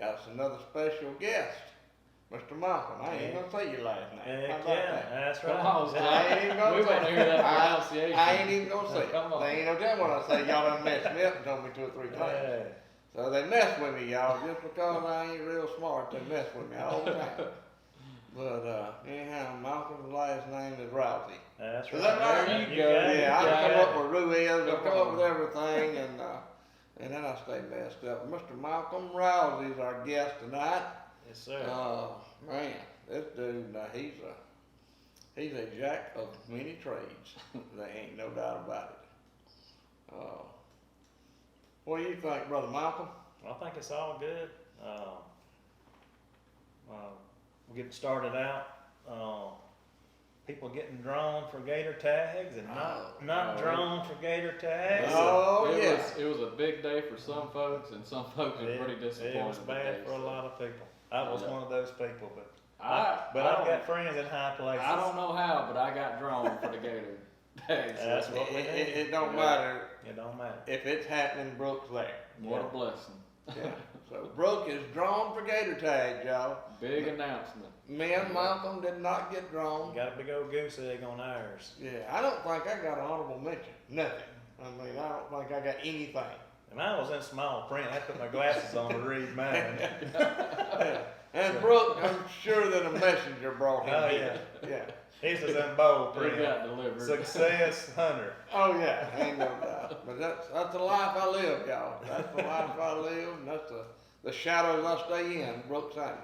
got us another special guest, Mr. Malcolm. I ain't gonna say your last name. How Heck about yeah, that? that's Come right. on, I ain't even gonna we say want to hear that pronunciation. I ain't even gonna say it. Come on. They ain't no telling when I say y'all done messed me up and told me 2 or 3 times. Hey, So they mess with me, y'all, just because I ain't real smart. They mess with me all the time. But anyhow, Malcolm's last name is Rowzee. that's Is right. that right? There you You go. got it. Yeah, I got come it. up with Rowzee, I Come come up on. with everything, and then I stay messed up. Mr. Malcolm Rowzee's our guest tonight. Yes, sir. Man, this dude, he's a jack of many trades. There ain't no doubt about it. What do you think, Brother Malcolm? I think it's all good. We're getting started out. People getting drawn for gator tags and not Oh, drawn for gator tags. Oh, it yeah. was a big day for some folks, and some folks were pretty disappointed. It was bad for a lot of people. I was one of those people, but I've got friends in high places. I don't know how, but I got drawn for the gator tags. That's what we do. It don't matter It don't matter. if it's happening. Brook's there. What a blessing. Yeah. So Brook is drawn for gator tags, y'all. Big announcement. Me and Malcolm did not get drawn. Got a big old goose egg on ours. Yeah, I don't think I got an honorable mention. Nothing. I mean, I don't think I got anything. And I was in small print. I put my glasses on to read mine. Yeah. And Brook, I'm sure that a messenger brought him Oh, here. Yeah. His is in bold It print. got delivered. Success Hunter. Oh yeah, ain't no doubt. But that's the life I live, y'all. That's the life I live, and that's the shadows I stay in, Brook Sanders.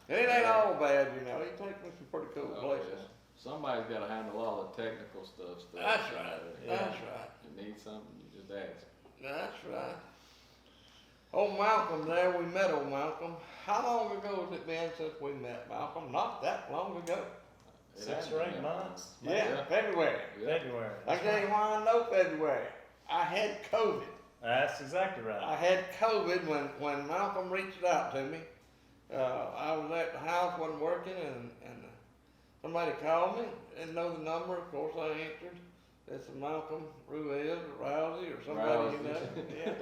And it ain't all bad, you know. He takes me some pretty cool Oh, places. yeah. Somebody's got to handle all the technical stuff. That's right. Yeah. That's right. You need something, you just ask. That's right. Old Malcolm there, we met old Malcolm. How long ago has it been since we met Malcolm? Not that long ago. 6 or 8 months. Yeah, February. Yeah. February. I tell you why I know February. I had COVID. That's exactly right. I had COVID when Malcolm reached out to me. I was at the house, wasn't working, and somebody called me, didn't know the number, of course I answered. It's Malcolm Rowzee or Rowzee or somebody you know. Yeah.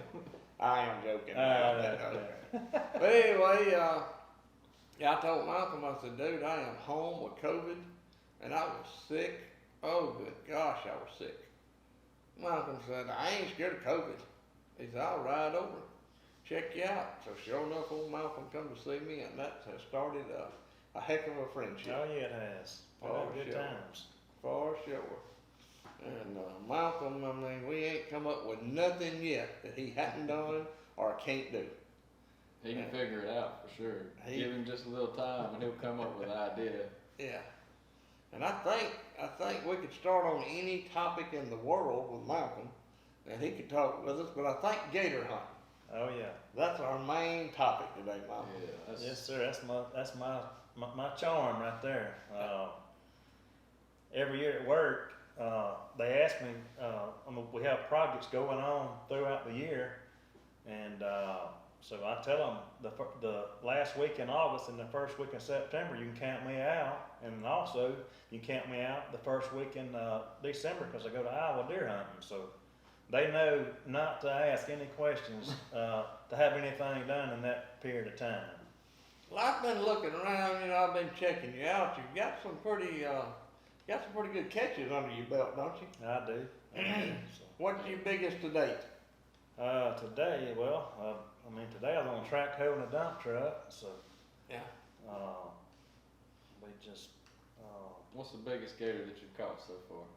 I am joking. But anyway, yeah, I told Malcolm, I said, dude, I am home with COVID, and I was sick. Oh, good gosh, I was sick. Malcolm said, I ain't scared of COVID. He said, I'll ride over, check you out. So sure enough, old Malcolm come to see me, and that has started a heck of a friendship. Oh yeah, it has. For Good sure. times. For sure. And Malcolm, I mean, we ain't come up with nothing yet that he hadn't done or can't do. He can figure it out for sure. Give him just a little time and he'll come up with an idea. Yeah. And I think we could start on any topic in the world with Malcolm, and he could talk with us, but I think gator hunting. Oh yeah. That's our main topic today, Malcolm. Yeah, Yes sir. That's my charm right there. Every year at work, they ask me. We have projects going on throughout the year, and so I tell them the last week in August and the first week in September you can count me out, and also you can count me out the first week in December because I go to Iowa deer hunting. So they know not to ask any questions to have anything done in that period of time. Well, I've been looking around, you know, I've been checking you out. You've got some pretty good catches under your belt, don't you? I do. So, What's your biggest to date? today, well, today I was on a track hoe in a dump truck, so Yeah. we just What's the biggest gator that you've caught so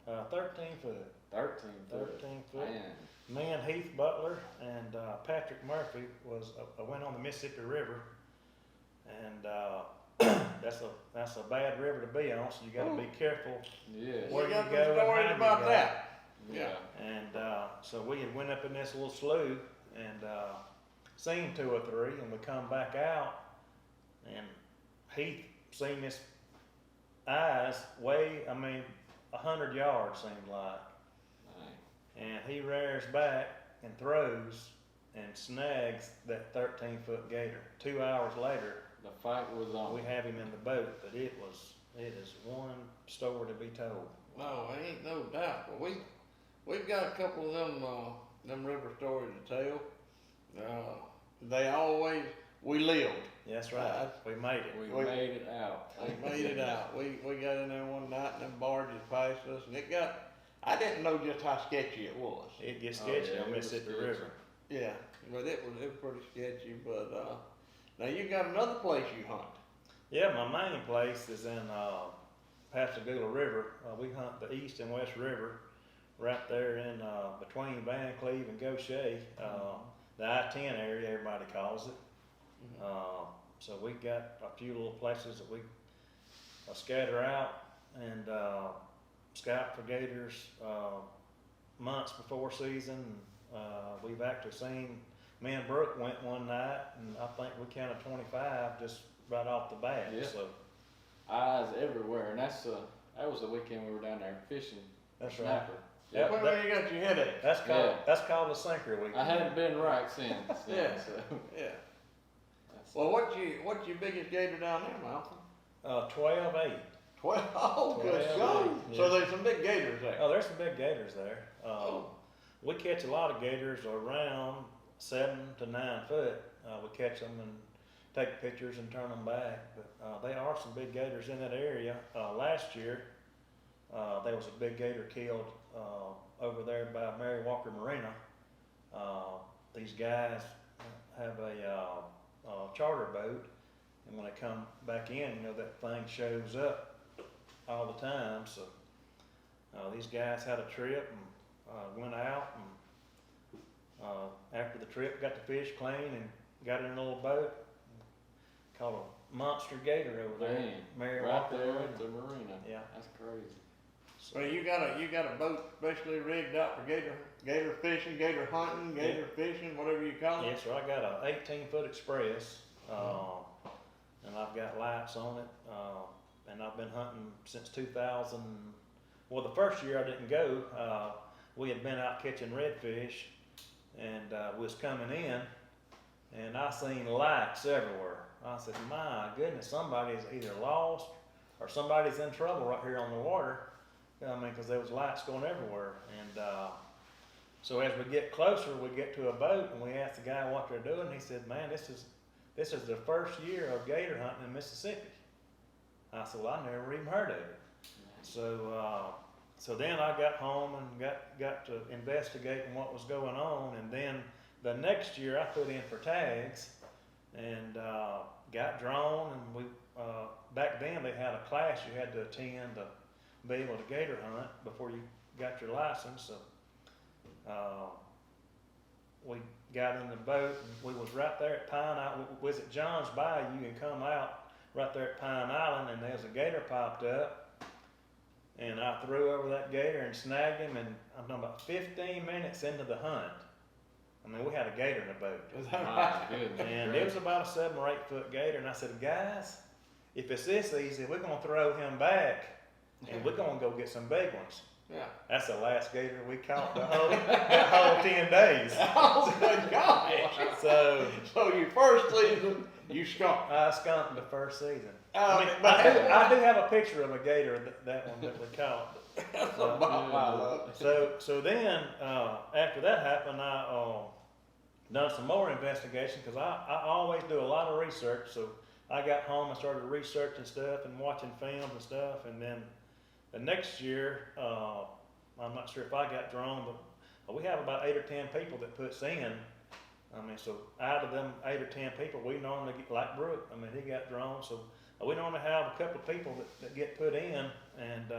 far? 13 foot. 13 foot. 13 foot. Man. Me and Heath Butler and Patrick Murphy went on the Mississippi River, and that's a bad river to be on, so you got to be careful Yeah. where We you got go some and stories how you about go. that. Yeah. And so we had went up in this little slough and seen 2 or 3, and we come back out, and Heath seen this eyes way, 100 yards seemed like. And he rears back and throws and snags that 13-foot gator. 2 hours later, The fight was on. we have him in the boat, but it is one story to be told. No, ain't no doubt. But we've got a couple of them river stories to tell. They always, we lived. That's right. We made it. We made it out. We made it out. We got in there one night and them barges passed us and I didn't know just how sketchy it was. It gets sketchy yeah, on it was Mississippi sketchy. River. Yeah, but it was pretty sketchy, but, now you got another place you hunt. Yeah, my main place is in Pascagoula River. We hunt the East and West River, right there in between Van Cleve and Gaucher. The I-10 area, everybody calls it. So we got a few little places that we scatter out and scout for gators months before season. We've actually seen, me and Brook went one night, and I think we counted 25 just right off the bat. Yeah. So Eyes everywhere, and that was the weekend we were down there fishing. that's right. Snapper. Yep. Where you got your headache? That's called the sinker weekend. I hadn't been right since. Yeah. So. Yeah. Well, what's your biggest gator down there, Malcolm? 12-8. 12. Oh, good 12, God. yeah. So there's some big gators there. Oh, there's some big gators there. Oh. We catch a lot of gators around 7 to 9 foot. We catch them and take pictures and turn them back. But there are some big gators in that area. Last year, there was a big gator killed over there by Mary Walker Marina. These guys have a charter boat, and when they come back in, that thing shows up all the time. So these guys had a trip and went out, and after the trip got the fish clean and got in a little boat, caught a monster gator over there. Man, Mary right Walker there Marina. at the marina. Yeah. That's crazy. Well, you got a boat specially rigged out for gator fishing, gator hunting, gator fishing, whatever you call it. Yeah, so I got a 18-foot express, and I've got lights on it, and I've been hunting since 2000. Well, the first year I didn't go, we had been out catching redfish, and was coming in, and I seen lights everywhere. I said, my goodness, somebody's either lost or somebody's in trouble right here on the water. I mean, because there was lights going everywhere. And so as we get closer, we get to a boat, and we ask the guy what they're doing. He said, man, this is the first year of gator hunting in Mississippi. I said, well, I never even heard of it. So then I got home and got to investigating what was going on. And then the next year I put in for tags and got drawn. And we back then they had a class you had to attend to be able to gator hunt before you got your license. So we got in the boat, and we was right there at Pine Island. Was at John's Bayou. You can come out right there at Pine Island, and there's a gator popped up, and I threw over that gator and snagged him. And I'm talking about 15 minutes into the hunt. I mean, we had a gator in the boat, Is that My right? goodness. and it was about a 7 or 8 foot gator. And I said, guys, if it's this easy, we're gonna throw him back, and we're gonna go get some big ones. Yeah. That's the last gator we caught the whole 10 days. Oh, good God. So So your first season, you skunked. I skunked the first season. Oh, I mean, but- I do have a picture of a gator, that one that we caught. That's about my luck. So then, after that happened, I done some more investigation, because I always do a lot of research. So I got home and started researching stuff and watching films and stuff. And then the next year, I'm not sure if I got drawn, but we have about 8 or 10 people that puts in. I mean, so out of them 8 or 10 people, we normally get, like Brook, I mean, he got drawn. So we normally have a couple of people that get put in. And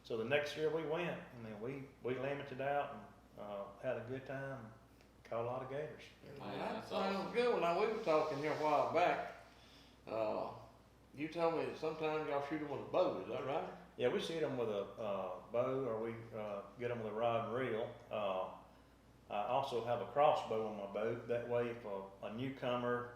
so the next year we went, I mean, we limited out and had a good time, caught a lot of gators. Well, Man, that that's sounds awesome. good. Now, we were talking here a while back. You told me that sometimes y'all shoot them with a bow, is that right? Yeah, we shoot them with a bow, or we get them with a rod and reel. I also have a crossbow on my boat. That way, if a newcomer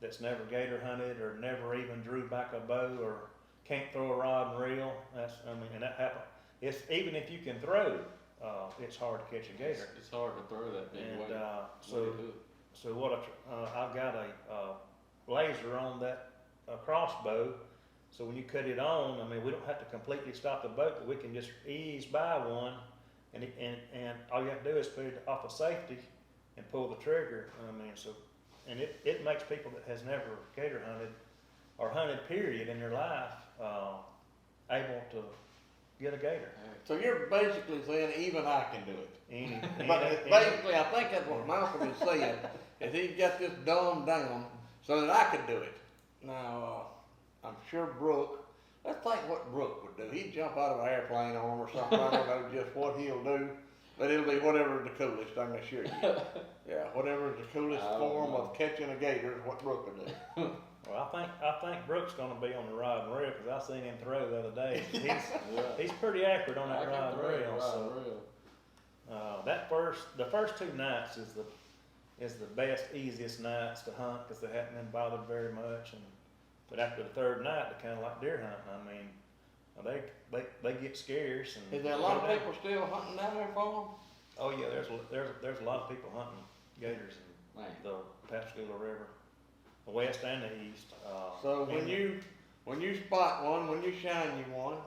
that's never gator hunted or never even drew back a bow or can't throw a rod and reel, and that happens. It's even if you can throw, it's hard to catch a gator. It's hard to throw that big And weight. so what I've got a laser on that crossbow. So when you cut it on, I mean, we don't have to completely stop the boat, but we can just ease by one, and all you have to do is put it off of safety and pull the trigger. I mean, so and it makes people that has never gator hunted or hunted period in their life, able to get a gator. So you're basically saying even I can do it. But Any- basically, I think that's what Malcolm is saying, is he got this dumbed down so that I could do it. Now, I'm sure Brook, let's think what Brook would do. He'd jump out of an airplane on him or something, I don't know just what he'll do, but it'll be whatever the coolest, I can assure you. Yeah, whatever the coolest I don't form know. of catching a gator is what Brook would do. Well, I think Brook's gonna be on the rod and reel, cause I seen him throw the other day. Yeah. He's pretty accurate on I that can rod and throw it reel, right so. real. The first 2 nights is the best, easiest nights to hunt, cause they haven't been bothered very much, but after the 3rd night, they're kinda like deer hunting. I mean, they get scarce and. Is there a lot of people still hunting down there for them? Oh yeah, there's a lot of people hunting gators in Man. the Pascagoula River, the west and the east. So and when you spot one, when you shine you one,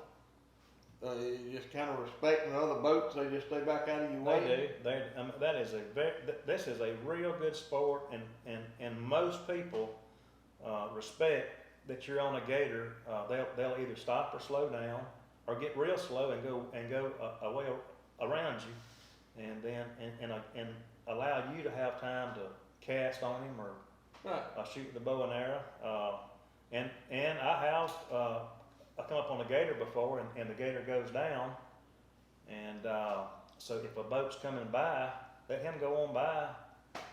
you just kind of respecting the other boats, they just stay back out of your way? They do. That is this is a real good sport, and most people respect that you're on a gator. They'll either stop or slow down, or get real slow and go away around you, and then and allow you to have time to cast on him or Right. shoot the bow and arrow. And I have I come up on a gator before, and the gator goes down, and so if a boat's coming by, let him go on by,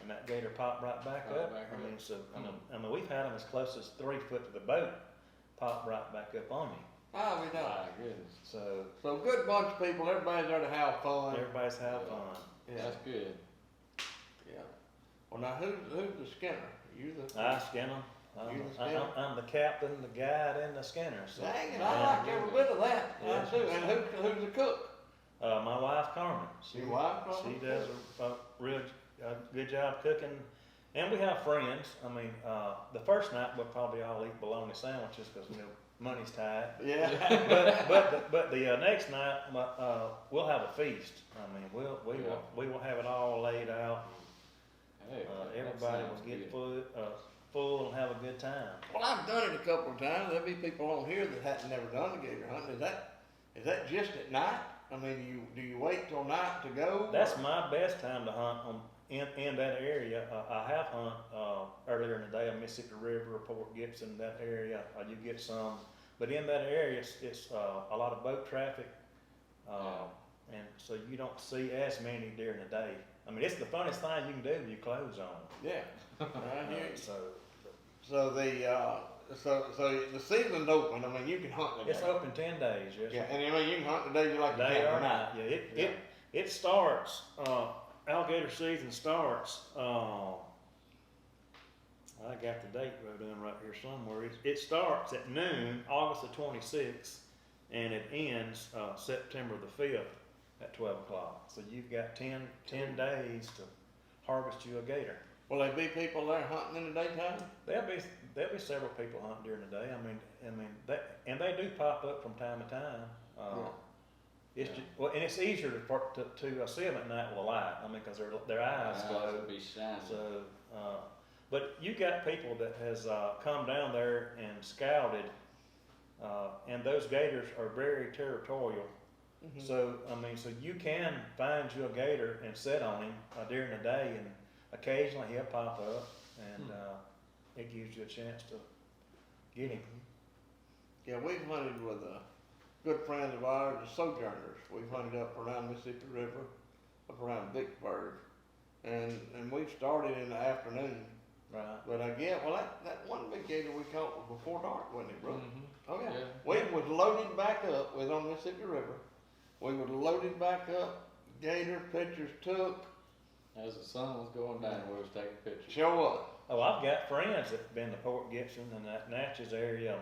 and that gator pop right back Right up. back I up. mean, so I mean, we've had them as close as 3 foot to the boat, pop right back up on me. Ah, we know. My goodness. So Good bunch of people, everybody's there to have fun. everybody's have Yeah. fun. Yeah, That's good. yeah. Well, now who's the skinner? You the? I skin them. You the skinner? I'm the captain, the guide, and the skinner. So, Dang it, I like every bit of that. Yeah. I do. And who's the cook? my wife Carmen. Your wife, She Carmen? does a real good job cooking, and we have friends. I mean, the first night we'll probably all eat bologna sandwiches because money's tight. Yeah. But the next night we'll have a feast. I mean, we will have it all laid out. Hey, that Everybody sounds will get good. full and have a good time. Well, I've done it a couple of times. There'll be people on here that hadn't never done the gator hunting. Is that just at night? I mean, do you wait till night to go? That's my best time to hunt in that area. I have hunt earlier in the day on Mississippi River, Port Gibson, that area. You get some, but in that area, it's a lot of boat traffic, and so you don't see as many during the day. I mean, it's the funnest thing you can do with your clothes on. Yeah. I hear you. So So the season's open. I mean, you can hunt the it's open 10 days. Yes. Yeah, and I mean, you can hunt the day you like to Day camp or or not. night. Yeah, it starts. Alligator season starts. I got the date wrote down right here somewhere. It starts at noon, August the 26th, and it ends September the 5th at 12 o'clock. So you've got 10 days to harvest you a gator. Will there be people there hunting in the daytime? There'll be several people hunting during the day. I mean they do pop up from time to time. It's Yeah. just, well, and it's easier to see them at night with a light. I mean, because their eyes glow. would be shining. So, but you got people that has come down there and scouted, and those gators are very territorial. Mm-hmm. So I mean, so you can find you a gator and sit on him during the day, and occasionally he'll pop up, and it gives you a chance to get him. Yeah, we've hunted with good friends of ours, the Sojourners. We've hunted up around Mississippi River, up around Vicksburg, and we've started in the afternoon. Right. But again, well, that one big gator we caught was before dark, wasn't it, bro? Mhm. Oh yeah. Yeah. We was loaded back up. We was on Mississippi River. We was loaded back up. Gator pictures took. As the sun was going down, we was taking pictures. Show up. Oh, I've got friends that've been to Port Gibson and that Natchez area. And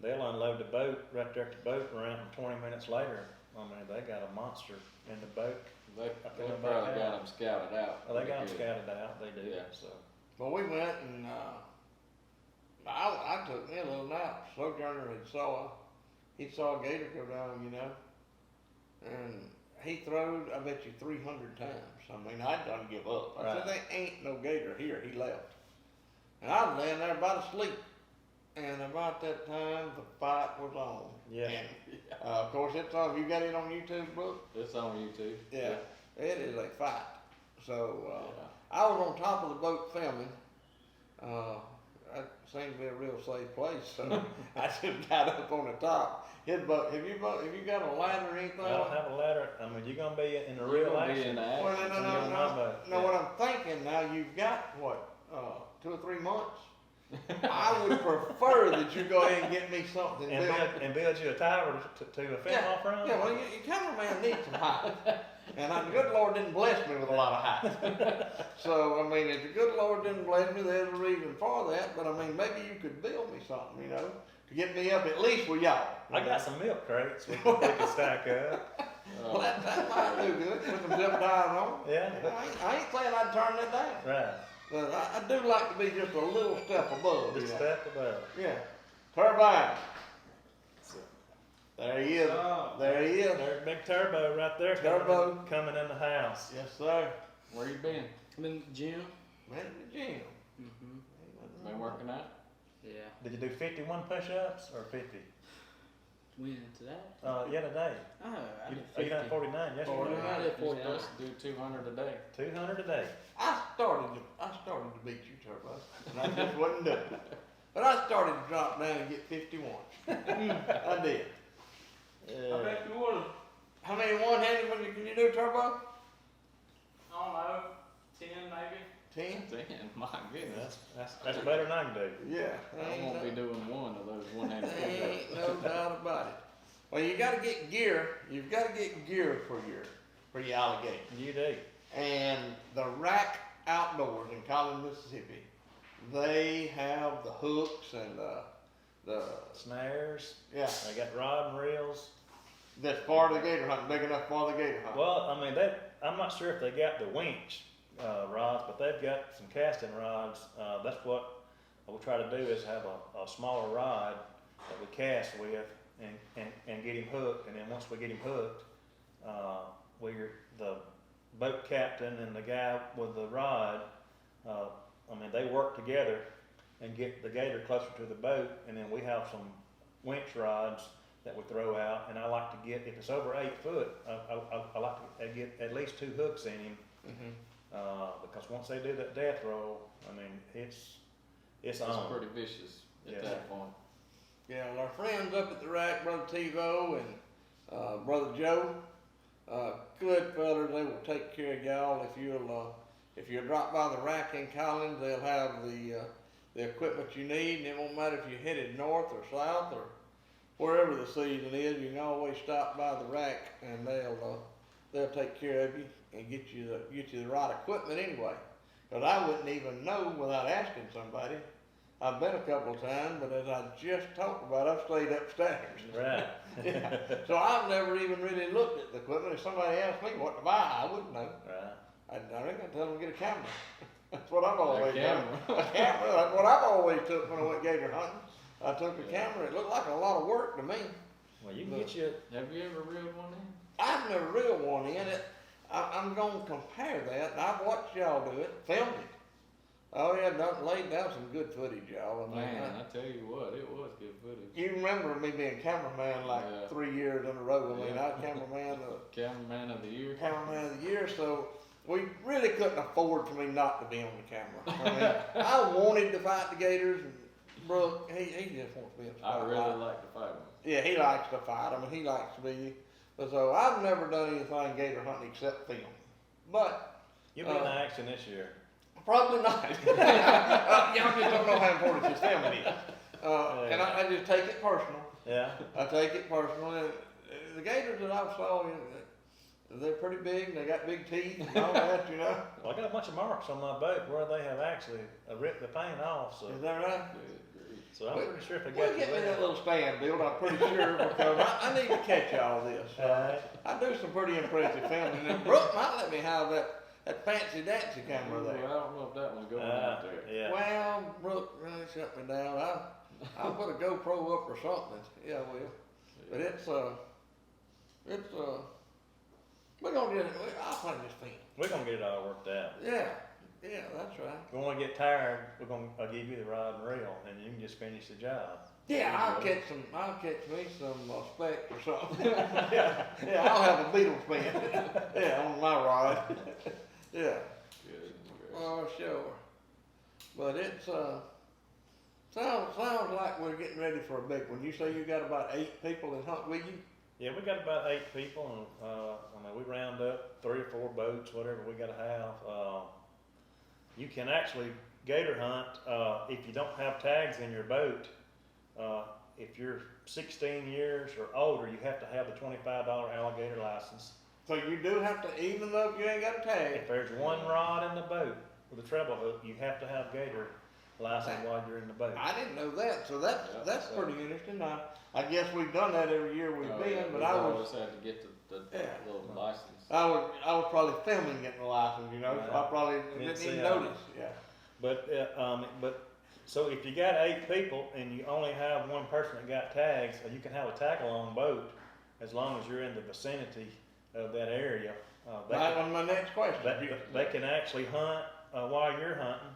they'll unload the boat right there at the boat ramp, and 20 minutes later, I mean, they got a monster in the boat. They in the probably back got house. them scouted out. Oh, they got them pretty good. scouted out. They do. Yeah. So. But we went and I took me a little nap. Sojourner he saw a gator go down, and he throwed, I bet you 300 times. I mean, I done give up. I said, there ain't no gator here. He left. And I was laying there about asleep. And about that time, the fight was on. Yeah. And, of course, it's on. You got it on YouTube, Brook? It's on YouTube. Yeah. It is a fight. So, Yeah. I was on top of the boat filming. That seemed to be a real safe place, so I just got up on the top. His boat. Have you got a ladder or anything? I don't have a ladder. I mean, you're gonna be in the You're real gonna be action. in the Well, action. no, on my boat. no. Yeah. What I'm thinking now, you've got what, 2 or 3 months. I would prefer that you go ahead and get me something And built. build you a tower to film Yeah, off from. yeah. Well, your cameraman needs some height, and the good Lord didn't bless me with a lot of height. So I mean, if the good Lord didn't bless me, there's a reason for that. But I mean, maybe you could build me something, to get me up at least with y'all. I got some milk crates we can stack up. Well, that might do good. Put some zip ties on. Yeah. I ain't saying I'd turn that down. Right. But I do like to be just a little step above. Just step above. Yeah. Turbine. So, There he is. There he is. there's big turbo right there. Turbo. Coming in the house. Yes, sir. Where you been? I'm in the gym. Man in the gym. Mm-hmm. Been working out? Yeah. Did you do 51 push-ups or 50? When today? Yeah, today. Oh, I did You done 50. 49 yesterday. 49. I did You're 49. supposed to do 200 a day. 200 a day. I started to beat you, Turbo, and I just wasn't doing it. But I started to drop down and get 51. I did. I bet you would. How many one-handed can you do, Turbo? I don't know, 10 maybe. 10? Damn, my goodness. That's better than I can do. Yeah. I won't be doing one of those one-handed There push-ups. ain't no doubt about it. Well, you got to get gear. You've got to get gear for your alligator. You do. And the Rack Outdoors in Collin, Mississippi, they have the hooks and the Snares. yeah. They got rod and reels. That's for the gator hunt, big enough for the gator hunt. Well, I mean, I'm not sure if they got the winch rods, but they've got some casting rods. That's what we try to do is have a smaller rod that we cast with and get him hooked. And then once we get him hooked, we're the boat captain and the guy with the rod. I mean, they work together and get the gator closer to the boat, and then we have some winch rods that we throw out. And I like to get, if it's over 8 foot, I like to get at least 2 hooks in him. Because once they do that death roll, I mean, it's on. It's pretty vicious at Yeah. that point. Yeah, well, our friends up at the Rack, Brother TiVo and Brother Joe, good fellas, they will take care of y'all. If you'll drop by the Rack in Collins, they'll have the equipment you need, and it won't matter if you're headed north or south or wherever the season is. You can always stop by the Rack, and they'll take care of you and get you the right equipment anyway. Because I wouldn't even know without asking somebody. I've been a couple of times, but as I just talked about, I've stayed upstairs. Right. Yeah. So I've never even really looked at the equipment. If somebody asked me what to buy, I wouldn't know. Right. I reckon I'd tell them to get a camera. That's what I've always done. camera. A camera. That's what I've always took when I went gator hunting. I took a camera. It looked like a lot of work to me. Well, you can get you. Have you ever reeled one in? I've never reeled one in it. I'm going to compare that. And I've watched y'all do it, filmed it. Oh yeah, laid down some good footage, y'all. I mean, Man, I tell you what, it was good footage. you remember me being cameraman like Yeah. 3 years in a row. I mean, Yeah. I was cameraman Cameraman of the year. of the year, so we really couldn't afford for me not to be on the camera. I mean, I wanted to fight the Gators, and Brook, he just wants to be in the I spotlight. really like to fight one. Yeah, he likes to fight. I mean, he likes to be. But so I've never done anything gator hunting except film. But You'll be in action this year. probably not. Y'all just don't know how important this filming is. And I just take it personal. Yeah. I take it personal. And the gators that I've saw, they're pretty big. And they got big teeth and all that, Well, I got a bunch of marks on my boat where they have actually ripped the paint off. So, Is that right? Good grief. so I'm pretty sure if they Well, got get me you that little stand built, I'm pretty sure, because I need to catch all this. I do some pretty impressive filming, and Brook might let me have that fancy dancy camera Ooh, there. I don't know if that one's going out there. Yeah. Well, Brook really shut me down. I'll put a GoPro up or something. Yeah, I will. But we're gonna get it. I'll play this film. We're gonna get it all worked out. Yeah. Yeah, that's right. If you wanna get tired, I'll give you the rod and reel, and you can just finish the job. Yeah, I'll There you catch me some specs or something. Yeah, I'll have a beetle spin. Yeah, on my rod. Yeah, Good. oh, sure. But it's, sounds like we're getting ready for a big one. You say you got about 8 people that hunt with you? Yeah, we got about 8 people, and, I mean, we round up 3 or 4 boats, whatever we gotta have. You can actually gator hunt, if you don't have tags in your boat. If you're 16 years or older, you have to have the $25 alligator license. So you do have to, even though you ain't got a tag. If there's one rod in the boat with a treble hook, you have to have gator license while you're in the boat. I didn't know that, so that's Yeah, pretty interesting. I guess we've done that every year we've been, but I was, always had to get the Yeah. little license. I was probably filming getting the license, you know, so I probably Didn't didn't see even it. notice, yeah. But so if you got 8 people and you only have one person that got tags, you can have a tag-along boat as long as you're in the vicinity of that area. That was my next question. They can actually hunt while you're hunting.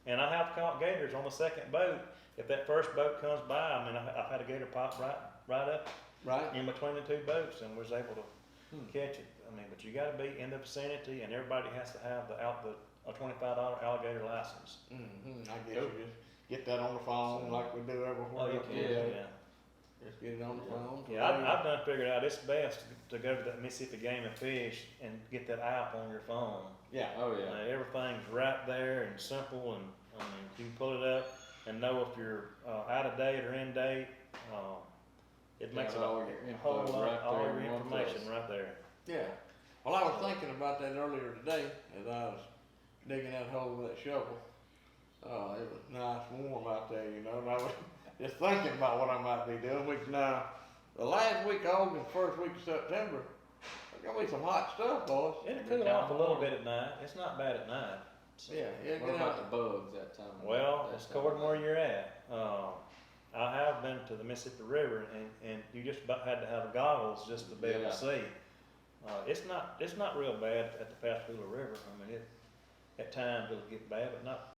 And I have caught gators on the second boat. If that first boat comes by, I mean, I've had a gator pop right up Right? in between the 2 boats and was able to catch it. I mean, but you got to be in the vicinity, and everybody has to have a $25 alligator license. Mm-hmm, I guess you just get that on the phone like we do everywhere. else. Yeah. Just get it on the phone. Yeah, I've done figured out it's best to go to that Mississippi Game and Fish and get that app on your phone. Yeah. Oh, yeah. Everything's right there and simple, and I mean, you can pull it up and know if you're out of date or in date. It makes it Got all a your info whole lot, right all there your in one information place. right there. Yeah. Well, I was thinking about that earlier today as I was digging that hole with that shovel. It was nice warm out there, you know, and I was just thinking about what I might be doing, which now, the last week of August, first week of September, there's gonna be some hot stuff, boys. It'll cool off a little bit at night. It's not bad at night. Yeah, What get about out. the bugs that time? Well, that it's time? according where you're at. I have been to the Mississippi River, and you just about had to have goggles just to be able Yeah. to see. It's not real bad at the Pascagoula River. I mean, at times it'll get bad, but not